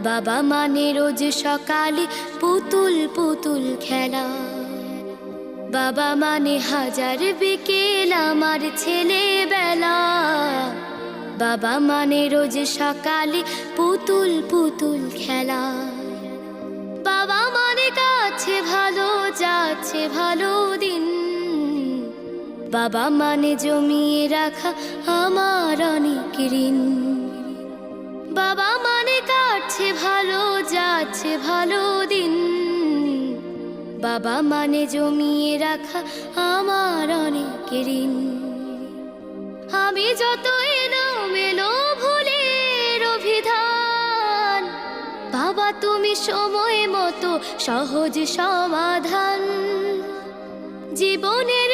বাবা মানে রোজ সকালে পুতুল পুতুল খেলা। বাবা মানে হাজার বিকেল আমার ছেলেবেলা। বাবা মানে রোজ সকালে পুতুল পুতুল খেলা। বাবা মানে কাছে ভালো যাচ্ছে ভালো দিন। বাবা মানে জমিয়ে রাখা আমার অনেক ঋণ। বাবা মানে কাটছে ভালো যাচ্ছে ভালো দিন। বাবা মানে জমিয়ে রাখা আমার অনেক ঋণ। আমি যত এলোমেলো ভুলের অভিধান, বাবা তুমি সময় মতো সহজ সমাধান। জীবনের